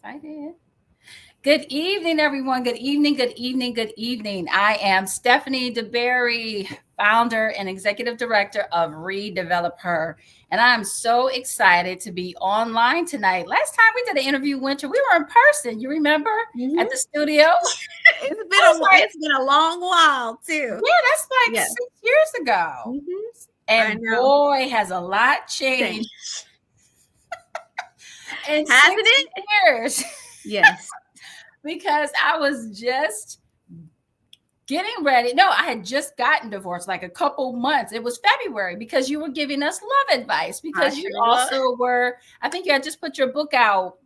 Excited. Good evening, everyone. Good evening, good evening, good evening. I am Stephanie DeBerry, founder and executive director of Redevelop Her. And I'm so excited to be online tonight. Last time we did an interview, Winter, we were in person. You remember at the studio? It's been a long while too. Yeah, that's like Yes. 6 years ago. And boy, has a lot changed. In Hasn't it? years. Yes. Because I was just getting ready. No, I had just gotten divorced like a couple months. It was February because you were giving us love advice because you also were, I think you had just put your book out.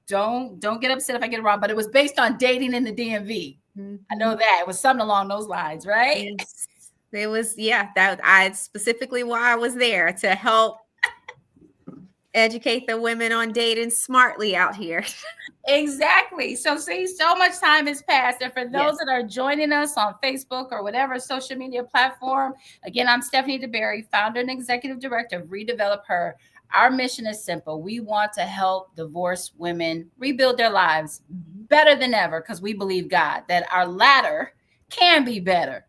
Don't get upset if I get it wrong, but it was based on dating in the DMV. I know that it was something along those lines, right? Yes. It was, that I specifically why I was there to help educate the women on dating smartly out here. Exactly. So see, so much time has passed. And for those that are joining us on Facebook or whatever social media platform, again, I'm Stephanie DeBerry, founder and executive director of Redevelop Her. Our mission is simple. We want to help divorced women rebuild their lives better than ever because we believe, God, that our latter can be better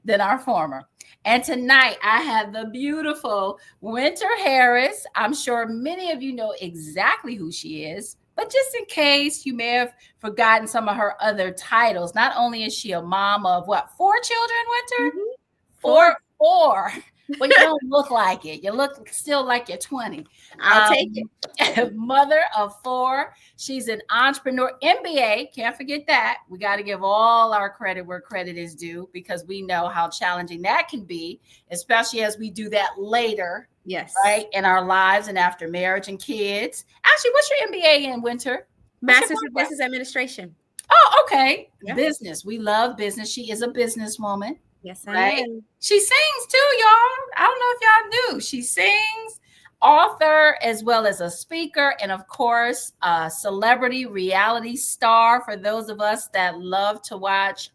than our former. And tonight I have the beautiful Winter Harris. I'm sure many of you know exactly who she is. But just in case you may have forgotten some of her other titles, not only is she a mom of what, 4 children, Winter? Four. But you don't look like it. You look still like you're 20. I'll take it. Mother of 4. She's an entrepreneur, MBA. Can't forget that. We got to give all our credit where credit is due because we know how challenging that can be, especially as we do that later. Yes. Right. In our lives and after marriage and kids. Actually, what's your MBA in, Winter? Master's of Business Administration. Oh, okay. Yeah. Business. We love business. She is a businesswoman. Yes, I am. She sings too, y'all. I don't know if y'all knew. She sings, author, as well as a speaker, and of course, a celebrity reality star for those of us that love to watch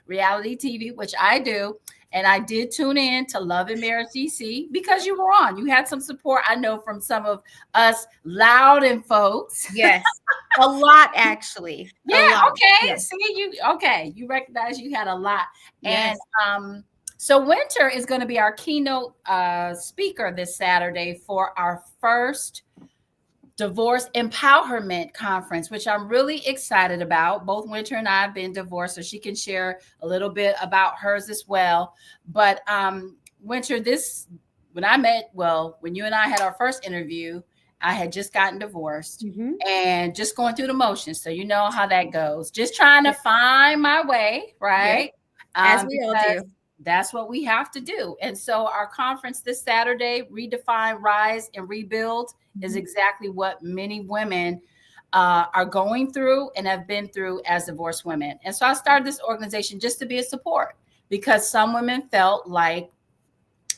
reality TV, which I do. And I did tune in to Love and Marriage DC because you were on. You had some support, I know, from some of us Loudon folks. Yes, a lot actually. Yeah, okay. Yes. See, you recognize you had a lot. Yes. And so Winter is going to be our keynote speaker this Saturday for our first divorce empowerment conference, which I'm really excited about. Both Winter and I have been divorced, so she can share a little bit about hers as well. But Winter, when you and I had our first interview, I had just gotten divorced and just going through the motions. So you know how that goes. Just trying to find my way, right? As we all do. That's what we have to do. And so our conference this Saturday, Redefine, Rise, and Rebuild, is exactly what many women are going through and have been through as divorced women. And so I started this organization just to be a support because some women felt like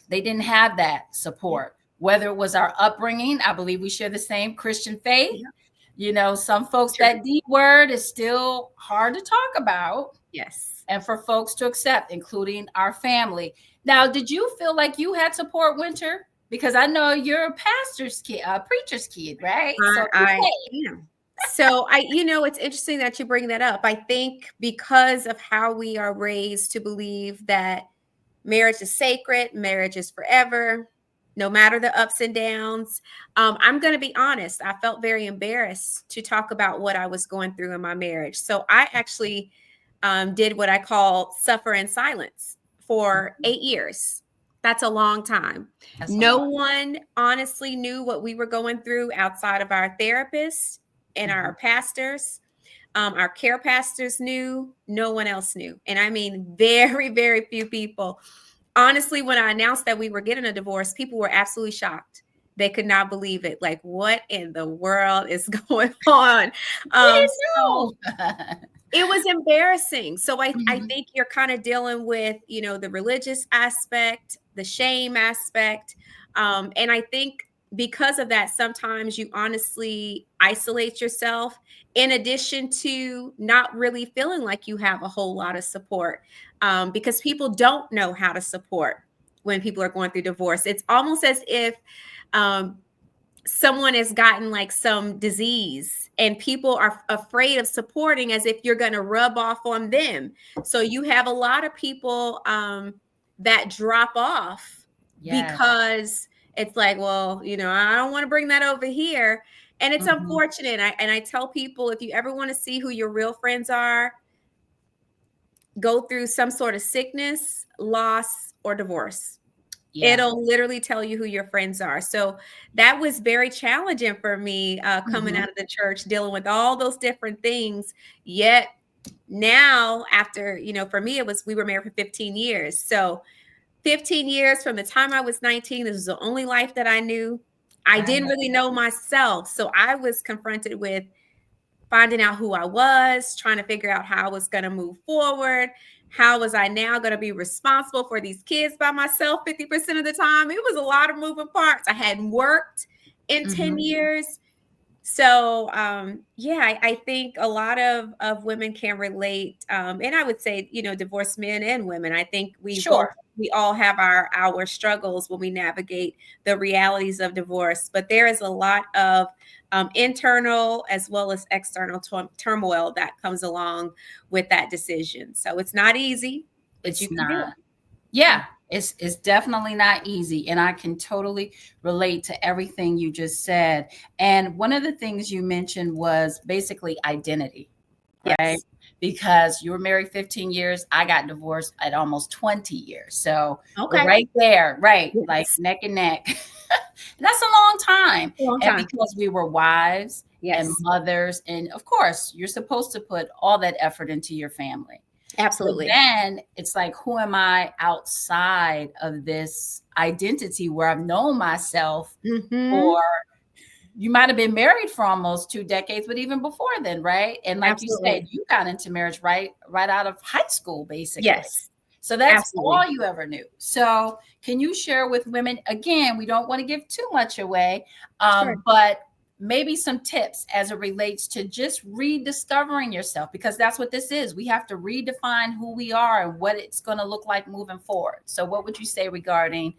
they didn't have that support, whether it was our upbringing. I believe we share the same Christian faith. Yeah. You know, some folks, that D word is still hard to talk about. Yes. And for folks to accept, including our family. Now, did you feel like you had support, Winter? Because I know you're a pastor's kid, a preacher's kid, right? I am. So it's interesting that you bring that up. I think because of how we are raised to believe that marriage is sacred, marriage is forever, no matter the ups and downs. I'm going to be honest. I felt very embarrassed to talk about what I was going through in my marriage. So I actually did what I call suffer in silence for 8 years. That's a long time. No one honestly knew what we were going through outside of our therapists and our pastors. Our care pastors knew. No one else knew. And I mean, very, very few people. Honestly, when I announced that we were getting a divorce, people were absolutely shocked. They could not believe it. Like, what in the world is going on? It was embarrassing. So I think you're kind of dealing with, the religious aspect, the shame aspect. And I think because of that, sometimes you honestly isolate yourself in addition to not really feeling like you have a whole lot of support because people don't know how to support when people are going through divorce. It's almost as if someone has gotten like some disease and people are afraid of supporting as if you're going to rub off on them. So you have a lot of people that drop off because it's like, well, I don't want to bring that over here. And it's unfortunate. I tell people, if you ever want to see who your real friends are, go through some sort of sickness, loss, or divorce. It'll literally tell you who your friends are. So that was very challenging for me coming out of the church, dealing with all those different things. Yet now, after, for me, we were married for 15 years. So 15 years from the time I was 19, this was the only life that I knew. I didn't really know myself. So I was confronted with finding out who I was, trying to figure out how I was going to move forward. How was I now going to be responsible for these kids by myself 50% of the time? It was a lot of moving parts. I hadn't worked in 10 years. So, I think a lot of women can relate. And I would say, divorced men and women. I think we all have our struggles when we navigate the realities of divorce. But there is a lot of internal as well as external turmoil that comes along with that decision. So it's not easy, but you can do it. Yeah, it's definitely not easy. And I can totally relate to everything you just said. And one of the things you mentioned was basically identity, right? Yes. Because you were married 15 years. I got divorced at almost 20 years. So we're right there, right? Yes. Like neck and neck. That's a long time. And because we were wives and mothers, and of course, you're supposed to put all that effort into your family. Absolutely. But then it's like, who am I outside of this identity where I've known myself for, you might have been married for almost 2 decades, but even before then, right? And like you said, you got into marriage right out of high school, basically. Yes. So that's all you ever knew. So can you share with women, again, we don't want to give too much away, but maybe some tips as it relates to just rediscovering yourself, because that's what this is. We have to redefine who we are and what it's going to look like moving forward. So what would you say regarding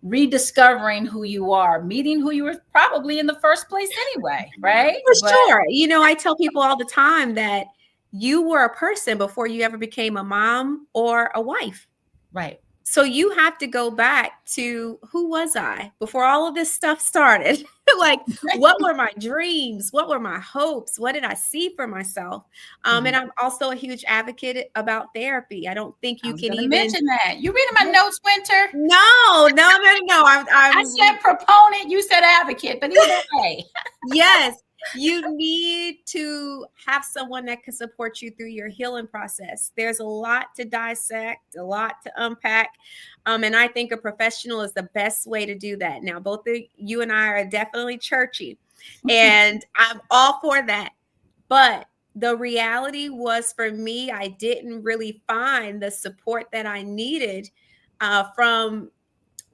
rediscovering who you are, meeting who you were probably in the first place anyway, right? For sure. I tell people all the time that you were a person before you ever became a mom or a wife. Right. So you have to go back to, who was I before all of this stuff started? Like, what were my dreams? What were my hopes? What did I see for myself? And I'm also a huge advocate about therapy. I don't think you can even mention that. You reading my notes, Winter? No. I said proponent, you said advocate, but either way. Yes. You need to have someone that can support you through your healing process. There's a lot to dissect, a lot to unpack. And I think a professional is the best way to do that. Now, both you and I are definitely churchy, and I'm all for that. But the reality was, for me, I didn't really find the support that I needed from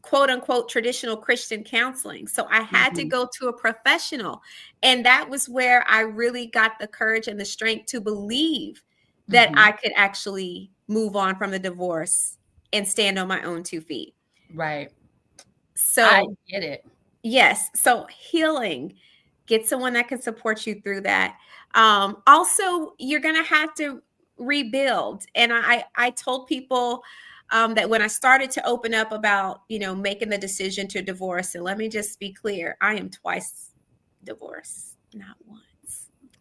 quote unquote traditional Christian counseling. So I had to go to a professional. And that was where I really got the courage and the strength to believe that I could actually move on from the divorce and stand on my own 2 feet. Right. So I get it. Yes. So healing, get someone that can support you through that. Also, you're going to have to rebuild. And I told people that when I started to open up about, making the decision to divorce, and let me just be clear, I am twice divorced, not once.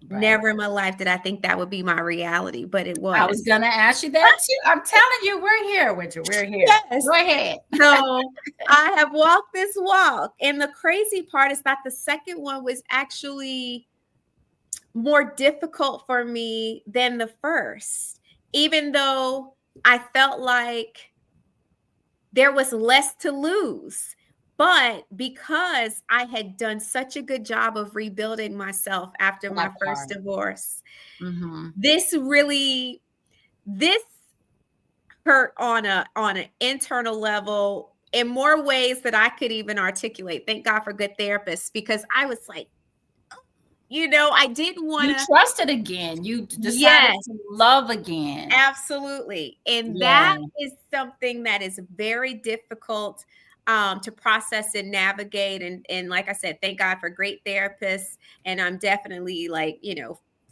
Right. Never in my life did I think that would be my reality, but it was. I was going to ask you that too. I'm telling you, we're here, Winter. We're here. Yes. Go ahead. So I have walked this walk. And the crazy part is that the second one was actually more difficult for me than the first, even though I felt like there was less to lose. But because I had done such a good job of rebuilding myself after my first divorce, this hurt on an internal level in more ways that I could even articulate. Thank God for good therapists, because I was like, I didn't want to. You trusted again. You decided to love again. Absolutely. And that is something that is very difficult to process and navigate. And like I said, thank God for great therapists. And I'm definitely, like,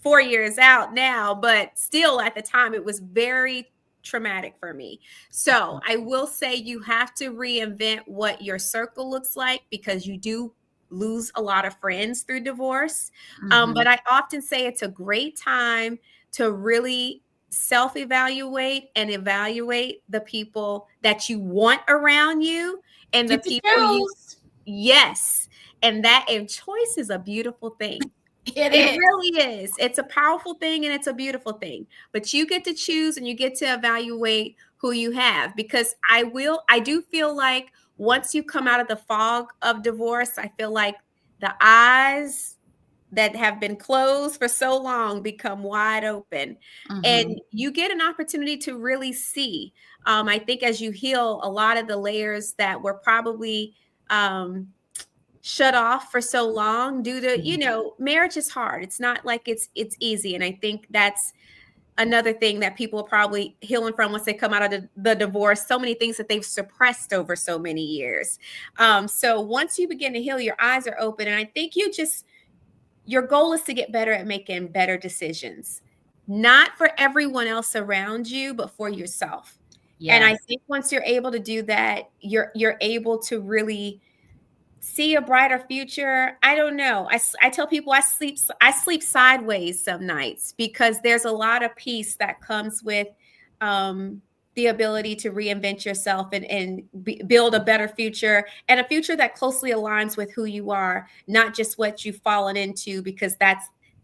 4 years out now, but still at the time it was very traumatic for me. So I will say you have to reinvent what your circle looks like, because you do lose a lot of friends through divorce. But I often say it's a great time to really self-evaluate and evaluate the people that you want around you, and the Get to people you, choose. yes, and choice is a beautiful thing. It It is. really is. It's a powerful thing and it's a beautiful thing. But you get to choose and you get to evaluate who you have, because I do feel like once you come out of the fog of divorce, I feel like the eyes that have been closed for so long become wide open, and you get an opportunity to really see. I think as you heal a lot of the layers that were probably shut off for so long due to, marriage is hard. It's not like it's easy. And I think that's another thing that people are probably healing from once they come out of the divorce. So many things that they've suppressed over so many years. So once you begin to heal, your eyes are open. And I think your goal is to get better at making better decisions, not for everyone else around you, but for yourself. And I Yes. think once you're able to do that, you're able to really see a brighter future. I don't know. I tell people I sleep sideways some nights, because there's a lot of peace that comes with the ability to reinvent yourself and build a better future, and a future that closely aligns with who you are, not just what you've fallen into, because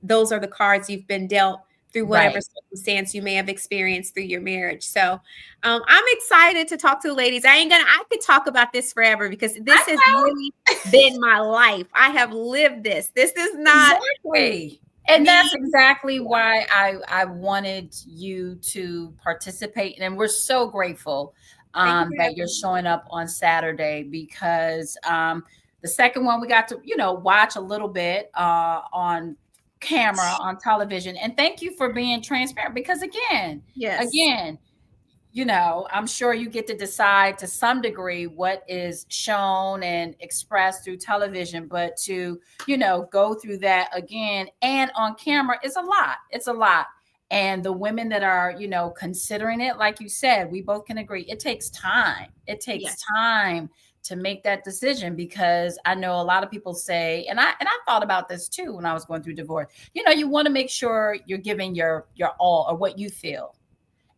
those are the cards you've been dealt through whatever Right. circumstance you may have experienced through your marriage. So I'm excited to talk to the ladies. I could talk about this forever, because this has really been my life. I have lived this. This is not Exactly. And me. that's exactly why I wanted you to participate. And we're so grateful Thank you for that you're having me. showing up on Saturday, because the second one we got to, watch a little bit on camera, on television. And thank you for being transparent, because Yes. again, I'm sure you get to decide to some degree what is shown and expressed through television, but to, go through that again and on camera is a lot. It's a lot. And the women that are, considering it, like you said, we both can agree, it takes time. It takes Yes. time to make that decision, because I know a lot of people say, and I thought about this too when I was going through divorce. You want to make sure you're giving your all, or what you feel,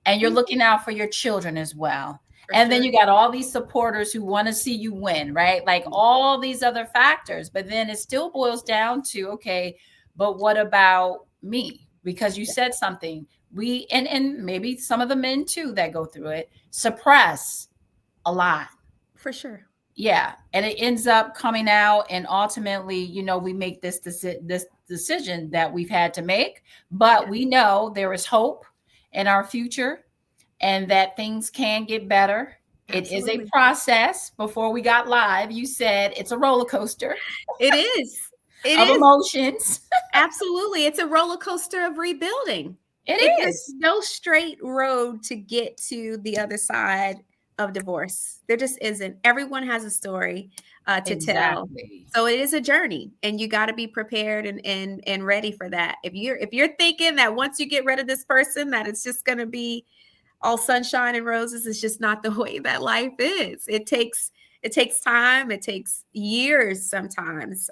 and you're Mhm. looking out for your children as well. For And then sure. you got all these supporters who want to see you win, right? Like all these other factors. But then it still boils down to, okay, but what about me? Because you Yeah, said something. And maybe some of the men too that go through it suppress a lot. for sure. Yeah, and it ends up coming out, and ultimately, we make this decision that we've had to make, but Yeah, we know there is hope in our future, and that things can get better. It is a absolutely. process. Before we got live, you said it's a roller coaster It is. It of is. emotions. Absolutely. It's a roller coaster of rebuilding. It There's is. no straight road to get to the other side of divorce. There just isn't. Everyone has a story to tell. Exactly. So it is a journey, and you got to be prepared and ready for that. If you're thinking that once you get rid of this person that it's just going to be all sunshine and roses, it's just not the way that life is. It takes time. It takes years sometimes.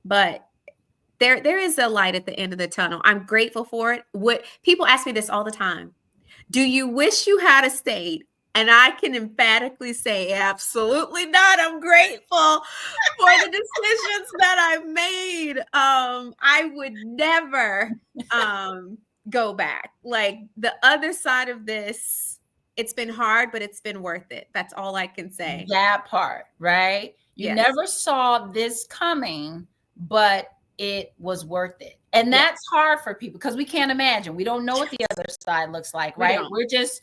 But there is a light at the end of the tunnel. I'm grateful for it. What people ask me this all the time. Do you wish you had stayed? And I can emphatically say, absolutely not. I'm grateful for the decisions that I've made. I would never go back. Like the other side of this, it's been hard, but it's been worth it. That's all I can say. That part, right? You Yes. never saw this coming, but it was worth it. And Yes. that's hard for people, because we can't imagine. We don't know what the other side looks like, We right? don't. We're just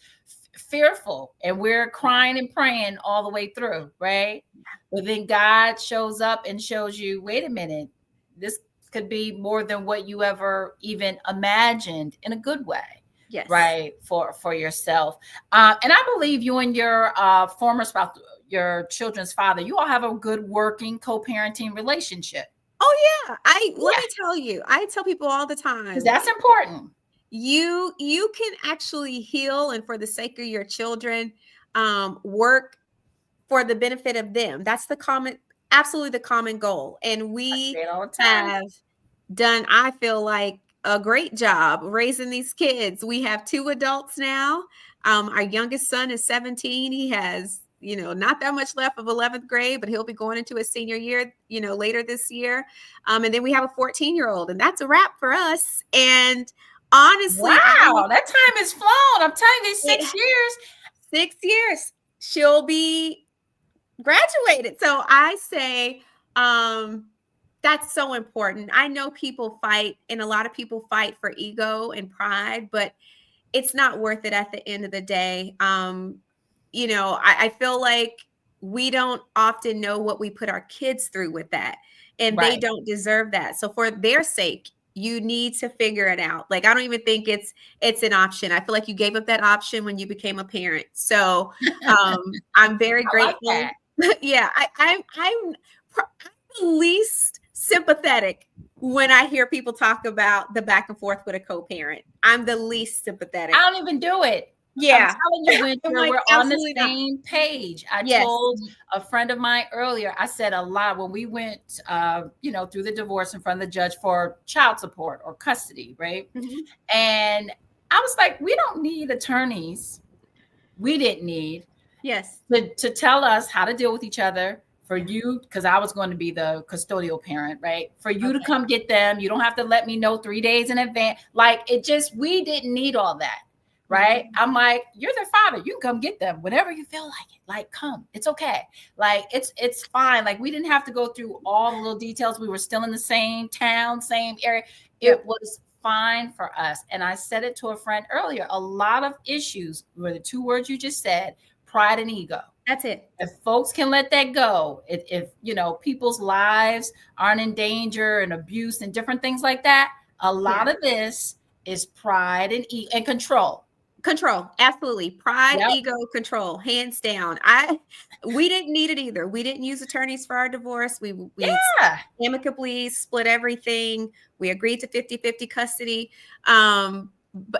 fearful, and we're crying and praying all the way through, right? But then God shows up and shows you, wait a minute, this could be more than what you ever even imagined, in a good way, Yes. right? For yourself. And I believe you and your former spouse, your children's father, you all have a good working co-parenting relationship. Oh yeah. Let me tell you, I tell people all the time, because that's important. You can actually heal, and for the sake of your children, work for the benefit of them. That's absolutely the common goal. And we have done, I feel like, a great job raising these kids. We have 2 adults now. Our youngest son is 17. He has, not that much left of 11th grade, but he'll be going into his senior year, later this year. And then we have a 14-year-old, and that's a wrap for us. And honestly, wow, that time has flown. I'm telling you, 6 years. 6 years. She'll be graduated. So I say, that's so important. I know people fight, and a lot of people fight for ego and pride, but it's not worth it at the end of the day. I feel like we don't often know what we put our kids through with that, and they don't deserve that. So for their sake, you need to figure it out. Like, I don't even think it's an option. I feel like you gave up that option when you became a parent. So I'm very grateful. Yeah, I'm the least sympathetic when I hear people talk about the back and forth with a co-parent. I'm the least sympathetic. I don't even do it. Yeah. I'm telling you, Winter, like, we're on the same page. I told a friend of mine earlier, I said a lot when we went, through the divorce in front of the judge for child support or custody, right? Mm-hmm. And I was like, we don't need attorneys. We didn't need to tell us how to deal with each other. For you, because I was going to be the custodial parent, right? For you to come get them. You don't have to let me know 3 days in advance. Like, we didn't need all that, right? Mm-hmm. I'm like, you're their father. You can come get them whenever you feel like it. Like, come. It's okay. Like, it's fine. Like, we didn't have to go through all the little details. We were still in the same town, same area. It was fine for us. And I said it to a friend earlier. A lot of issues were the 2 words you just said, pride and ego. That's it. If folks can let that go, if people's lives aren't in danger and abuse and different things like that, a lot of this is pride and control. Control, absolutely. Pride, ego, control, hands down. We didn't need it either. We didn't use attorneys for our divorce. We amicably split everything. We agreed to 50-50 custody. And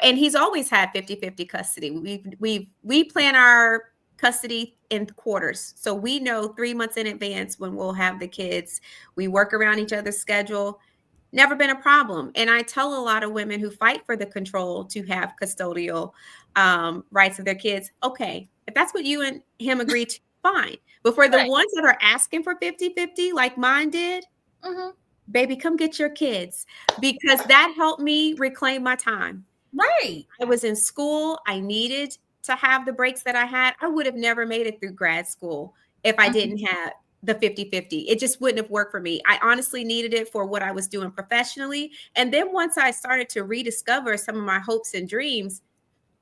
he's always had 50-50 custody. We plan our custody in quarters. So we know 3 months in advance when we'll have the kids. We work around each other's schedule. Never been a problem. And I tell a lot of women who fight for the control to have custodial rights of their kids, okay, if that's what you and him agree to, fine. But for the ones that are asking for 50-50, like mine did, baby, come get your kids, because that helped me reclaim my time. Right. I was in school. I needed to have the breaks that I had. I would have never made it through grad school if I didn't have the 50-50. It just wouldn't have worked for me. I honestly needed it for what I was doing professionally. And then once I started to rediscover some of my hopes and dreams,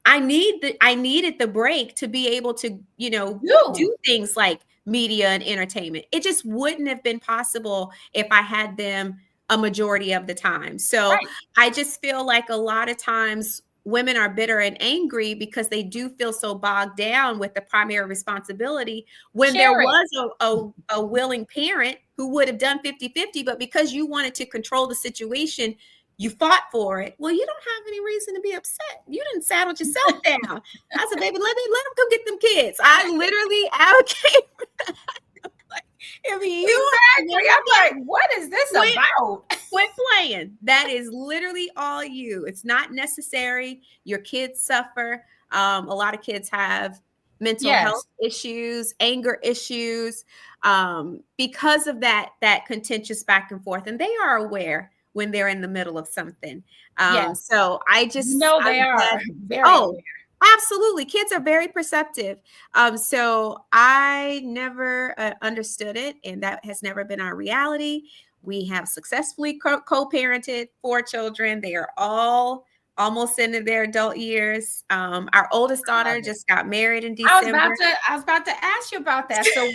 I needed the break to be able to, do things like media and entertainment. It just wouldn't have been possible if I had them a majority of the time. So I just feel like a lot of times women are bitter and angry because they do feel so bogged down with the primary responsibility when there was a willing parent who would have done 50-50, but because you wanted to control the situation, you fought for it. Well, you don't have any reason to be upset. You didn't saddle yourself down. I said, baby, let them go get them kids. I literally advocate. I'm like, what is this about? Quit playing. That is literally all you. It's not necessary. Your kids suffer. A lot of kids have mental health issues, anger issues, because of that contentious back and forth. And they are aware when they're in the middle of something. So I just know they are very aware. Absolutely. Kids are very perceptive. So I never understood it, and that has never been our reality. We have successfully co-parented 4 children. They are all almost into their adult years. Our oldest daughter just got married in December. I was about to ask you about that. So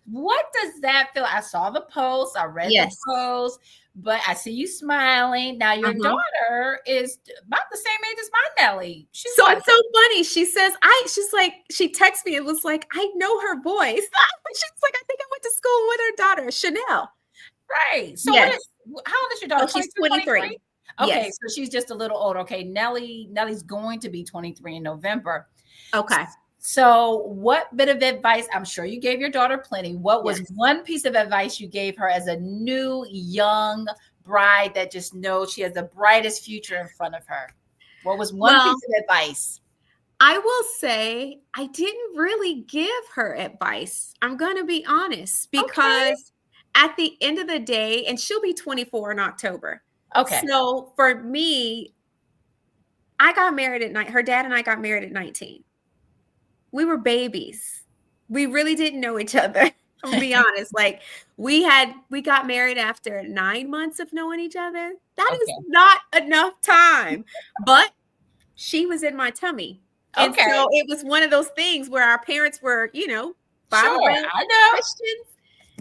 what does that feel? I saw the post. I read the post. but I see you smiling. Now your daughter is about the same age as my Nelly. She's So like, it's so funny. She says, she's like, she texted me. It was like, I know her voice. She's like, I think I went to school with her daughter, Chanel. right. So Yes. how old is your daughter? Oh, she's 22, 23. Okay, Yes. so she's just a little older. Okay, Nelly's going to be 23 in November. Okay. So what bit of advice, I'm sure you gave your daughter plenty. What was Yes. one piece of advice you gave her as a new young bride that just knows she has the brightest future in front of her? What was one piece of advice? I will say I didn't really give her advice. I'm going to be honest, because at the end of the day, and she'll be 24 in October. Okay. So for me, I got married at night. Her dad and I got married at 19. We were babies. We really didn't know each other. I'll be honest. Like we got married after 9 months of knowing each other. That is not enough time. But she was in my tummy. And so it was one of those things where our parents were, Bible sure, I know. Christians.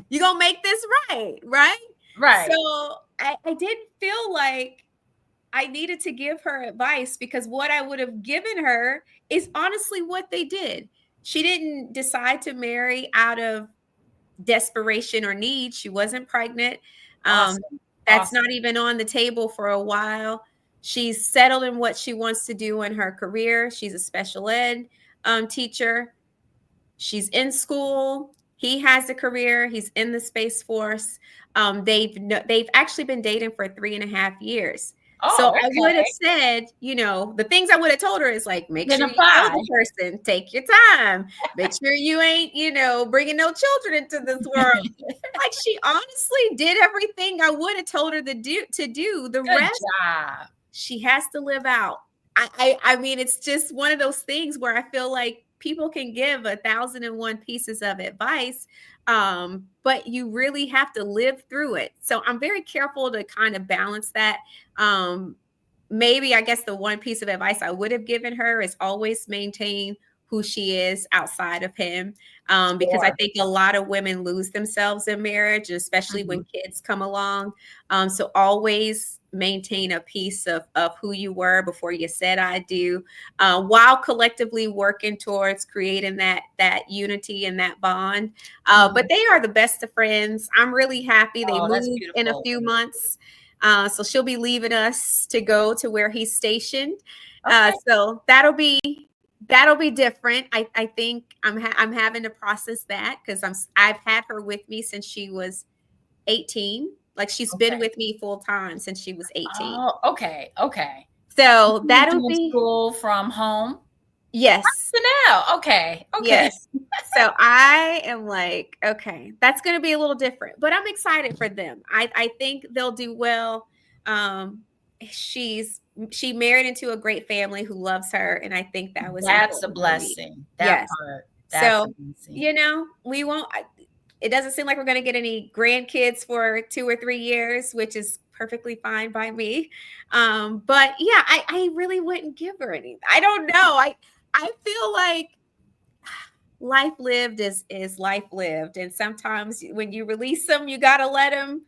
You're going to make this right, right? Right. So I didn't feel like I needed to give her advice, because what I would have given her is honestly what they did. She didn't decide to marry out of desperation or need. She wasn't pregnant. That's not even on the table for a while. She's settled in what she wants to do in her career. She's a special ed teacher. She's in school. He has a career. He's in the Space Force. They've actually been dating for 3.5 years. So I would have said, the things I would have told her is like, make sure you know the person, take your time, make sure you ain't, bringing no children into this world. Like she honestly did everything I would have told her to do. The rest, she has to live out. I mean, it's just one of those things where I feel like people can give 1,001 pieces of advice, but you really have to live through it. So I'm very careful to kind of balance that. Maybe I guess the one piece of advice I would have given her is always maintain who she is outside of him, because I think a lot of women lose themselves in marriage, especially when kids come along. So always maintain a piece of who you were before you said I do, while collectively working towards creating that unity and that bond. But they are the best of friends. I'm really happy. They moved in a few months. So she'll be leaving us to go to where he's stationed. So that'll be different. I think I'm having to process that, because I've had her with me since she was 18. Like she's been with me full time since she was 18. Oh, okay. So that'll be school from home. Yes. Now. Okay. Yes. So I am like, okay, that's going to be a little different, but I'm excited for them. I think they'll do well. She married into a great family who loves her, and I think that's a blessing. That part. So we won't. It doesn't seem like we're going to get any grandkids for 2 or 3 years, which is perfectly fine by me. But yeah, I really wouldn't give her any. I don't know. I feel like life lived is life lived, and sometimes when you release them, you gotta let them.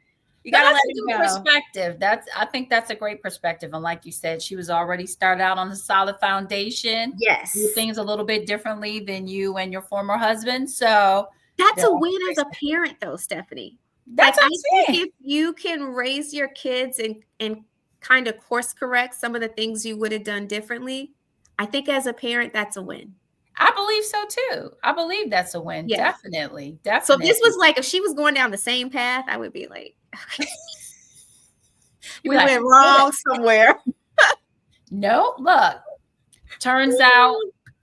You gotta let them go. Perspective. I think that's a great perspective. And like you said, she was already started out on a solid foundation. Yes, do things a little bit differently than you and your former husband. So that's a win as a parent, though, Stephanie. That's like, I think if you can raise your kids and kind of course correct some of the things you would have done differently, I think as a parent, that's a win. I believe so too. I believe that's a win. Yes. Definitely. So if this was like, if she was going down the same path, I would be like, okay. We went wrong somewhere. No, look, turns out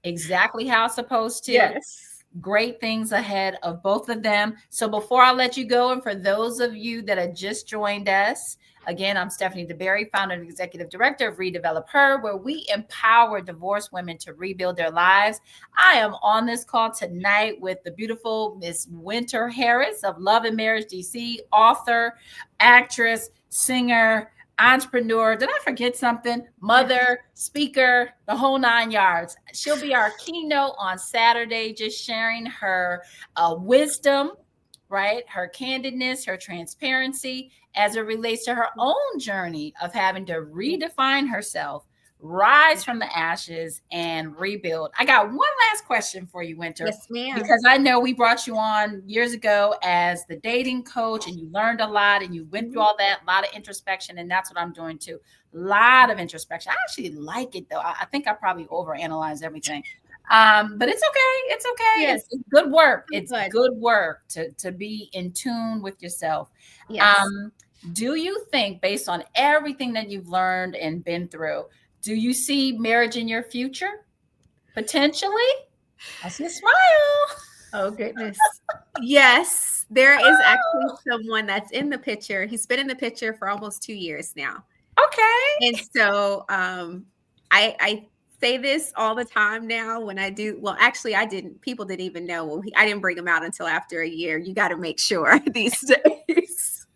exactly how it's supposed to. Yes. Great things ahead of both of them. So before I let you go, and for those of you that have just joined us, again, I'm Stephanie DeBerry, founder and executive director of Redevelop Her, where we empower divorced women to rebuild their lives. I am on this call tonight with the beautiful Miss Winter Harris of Love and Marriage DC, author, actress, singer, entrepreneur. Did I forget something? Mother, speaker, the whole 9 yards. She'll be our keynote on Saturday, just sharing her wisdom, right? Her candidness, her transparency, as it relates to her own journey of having to redefine herself, rise from the ashes, and rebuild. I got one last question for you, Winter. Yes, ma'am. Because I know we brought you on years ago as the dating coach, and you learned a lot, and you went through all that, a lot of introspection, and that's what I'm doing too. A lot of introspection. I actually like it though. I think I probably overanalyze everything. But it's okay. It's okay. Yes. It's good work. It's Good. good work to be in tune with yourself. Yes. Do you think, based on everything that you've learned and been through, do you see marriage in your future? Potentially? I see a smile. Oh, goodness. Yes, there is actually someone that's in the picture. He's been in the picture for almost 2 years now. Okay. And so I say this all the time now when I do. Well, actually, I didn't. People didn't even know. Well, I didn't bring him out until after a year. You got to make sure these days.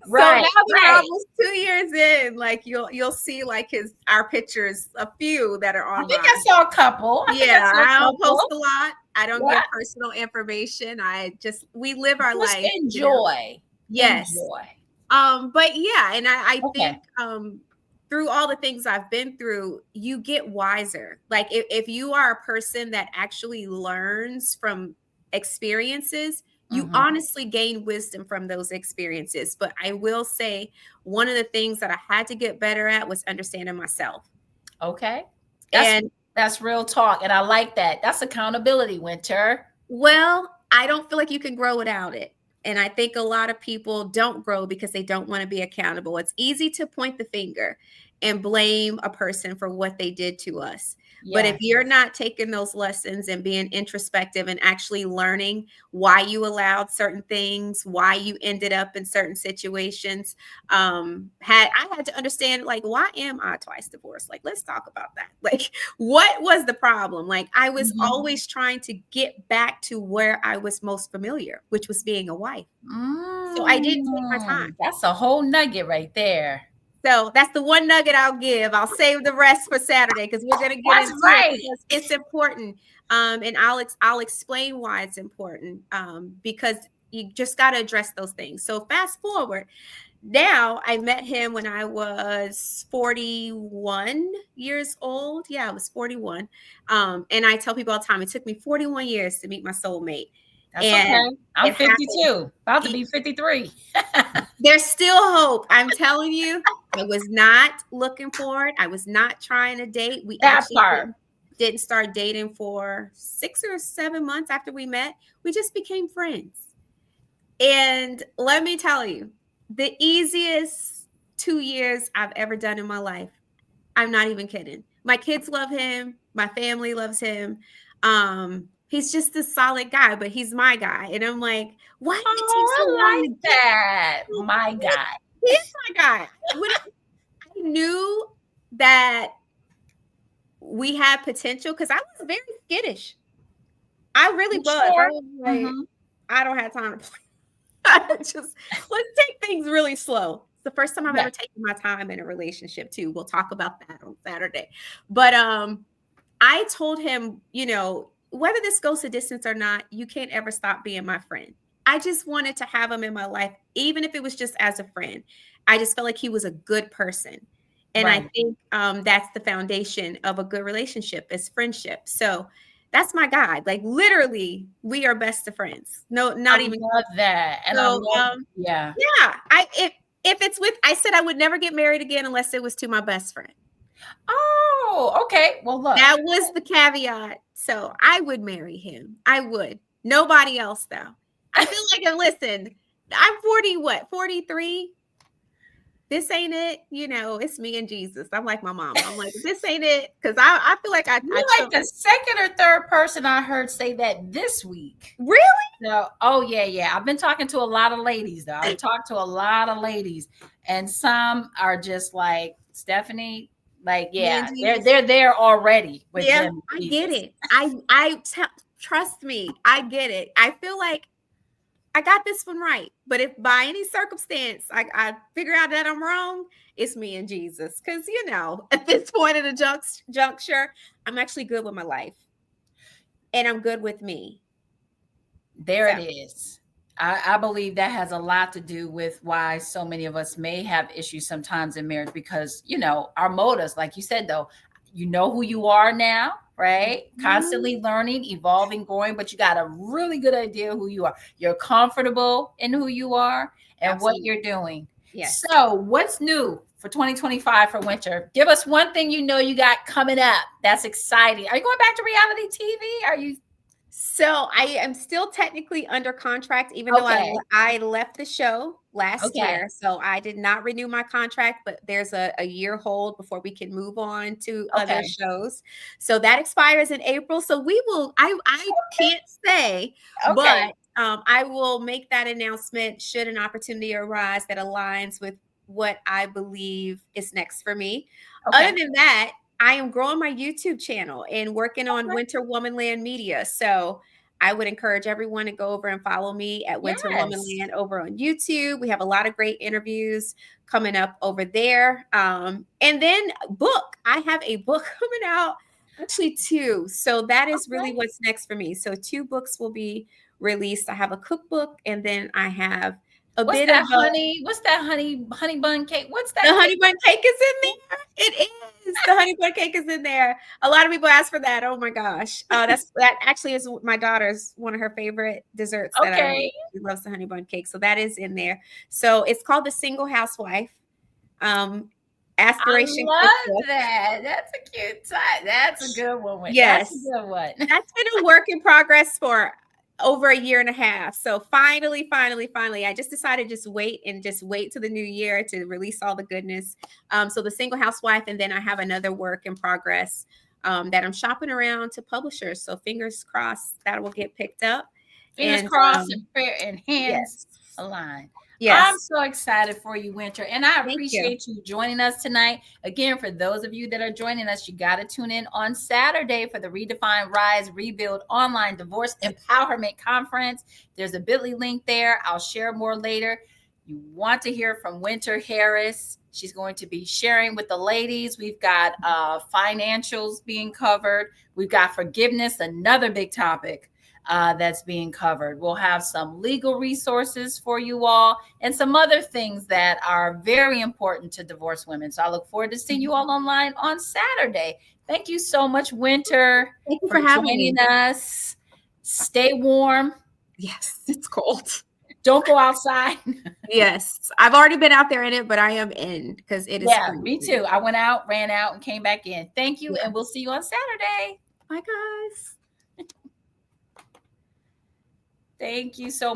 Right, So now that we're right. almost 2 years in, like you'll see like our pictures, a few that are I online. think I saw a couple. Yeah, I don't post a lot. I don't Yeah. give personal information. We live our Just life. enjoy. Yes. Enjoy. But yeah, and I Okay. think through all the things I've been through, you get wiser. Like if you are a person that actually learns from experiences, you honestly gain wisdom from those experiences. But I will say one of the things that I had to get better at was understanding myself. Okay. And that's real talk. And I like that. That's accountability, Winter. well, I don't feel like you can grow without it. And I think a lot of people don't grow because they don't want to be accountable. It's easy to point the finger and blame a person for what they did to us. But if you're not taking those lessons and being introspective and actually learning why you allowed certain things, why you ended up in certain situations, I had to understand, like, why am I twice divorced? Like, let's talk about that. Like, what was the problem? Like, I was always trying to get back to where I was most familiar, which was being a wife. So I didn't take my time. That's a whole nugget right there. So that's the one nugget I'll give. I'll save the rest for Saturday because we're going to get into it because it's important. And I'll explain why it's important because you just got to address those things. So fast forward. Now, I met him when I was 41 years old. Yeah, I was 41. And I tell people all the time, it took me 41 years to meet my soulmate. That's okay. I'm 52, about to be 53. There's still hope. I'm telling you, I was not looking for it. I was not trying to date. We actually didn't start dating for 6 or 7 months after we met. We just became friends. And let me tell you, the easiest 2 years I've ever done in my life. I'm not even kidding. My kids love him. My family loves him. He's just a solid guy, but he's my guy. And I'm like, why did it take so long to get that? My guy. He's my guy. I knew that we had potential because I was very skittish. I really was. Sure. I was like, I don't have time to play. Just let's take things really slow. It's the first time I've ever taken my time in a relationship too. We'll talk about that on Saturday. But I told him, you know, whether this goes to distance or not, you can't ever stop being my friend. I just wanted to have him in my life, even if it was just as a friend. I just felt like he was a good person. And I think that's the foundation of a good relationship is friendship. So that's my guy. Like literally, we are best of friends. No, not even. Love that. And so, yeah. If it's with, I said I would never get married again unless it was to my best friend. Oh, okay. Well, look. That was the caveat. So I would marry him. I would. Nobody else, though. I feel like, listen, I'm 43. This ain't it. You know, it's me and Jesus. I'm like my mom. I'm like, this ain't it. Because I feel like You're like the second or third person I heard say that this week. Really? No. Oh, yeah. I've been talking to a lot of ladies, though. I've talked to a lot of ladies. And some are just like, Stephanie, like, yeah, they're there already. With them. I get it. Trust me. I get it. I feel like I got this one right. But if by any circumstance I figure out that I'm wrong, it's me and Jesus. Because, you know, at this point in the juncture, I'm actually good with my life. And I'm good with me. There it is. I believe that has a lot to do with why so many of us may have issues sometimes in marriage because, our motives, like you said, though, you know who you are now, right? Constantly learning, evolving, growing, but you got a really good idea who you are. You're comfortable in who you are and what Absolutely. you're doing. Yes. So, what's new for 2025 for Winter? Give us one thing you got coming up that's exciting. Are you going back to reality TV? Are you? So I am still technically under contract, even though Okay. I left the show last Okay. year. So I did not renew my contract, but there's a year hold before we can move on to other Okay. shows. So that expires in April. So we will, I can't say, Okay. but I will make that announcement should an opportunity arise that aligns with what I believe is next for me. Other Okay. than that, I am growing my YouTube channel and working on Okay. Winter Womanland Media. So I would encourage everyone to go over and follow me at Winter Yes. Womanland over on YouTube. We have a lot of great interviews coming up over there. And then book. I have a book coming out, actually two. So that is really Okay. what's next for me. So two books will be released. I have a cookbook, and then I have a What's bit of that honey? What's that honey bun cake? What's the that honey cake? bun cake is in there. It is. The honey bun cake is in there. A lot of people ask for that. Oh my gosh. That actually is my daughter's one of her favorite desserts that I Okay. make. She loves the honey bun cake. So that is in there. So it's called The Single Housewife. I Aspiration love Cookbook. that. That's a cute title. That's a good one. That's a Yes. good one. That's been a work in progress for over a year and a half. So finally, I just decided just wait to the new year to release all the goodness. So the Single Housewife, and then I have another work in progress that I'm shopping around to publishers. So fingers crossed that will get picked up. Fingers And crossed and prayer and hands yes, aligned. I'm yes, so excited for you, Winter, and I thank you. appreciate you joining us tonight. Again, for those of you that are joining us, you got to tune in on Saturday for the Redefine, Rise, Rebuild Online Divorce Empowerment Conference. There's a bit.ly link there. I'll share more later. You want to hear from Winter Harris. She's going to be sharing with the ladies. We've got financials being covered. We've got forgiveness, another big topic that's being covered. We'll have some legal resources for you all and some other things that are very important to divorced women. So I look forward to seeing you all online on Saturday. Thank you so much, Winter, Thank you for for having joining me. us. Stay warm. Yes, it's cold. Don't go outside. Yes, I've already been out there in it, but I am in because it is Yeah, me freezing. too. I went out, ran out, and came back in. Thank you, Yeah. and we'll see you on Saturday. Bye, guys. Thank you so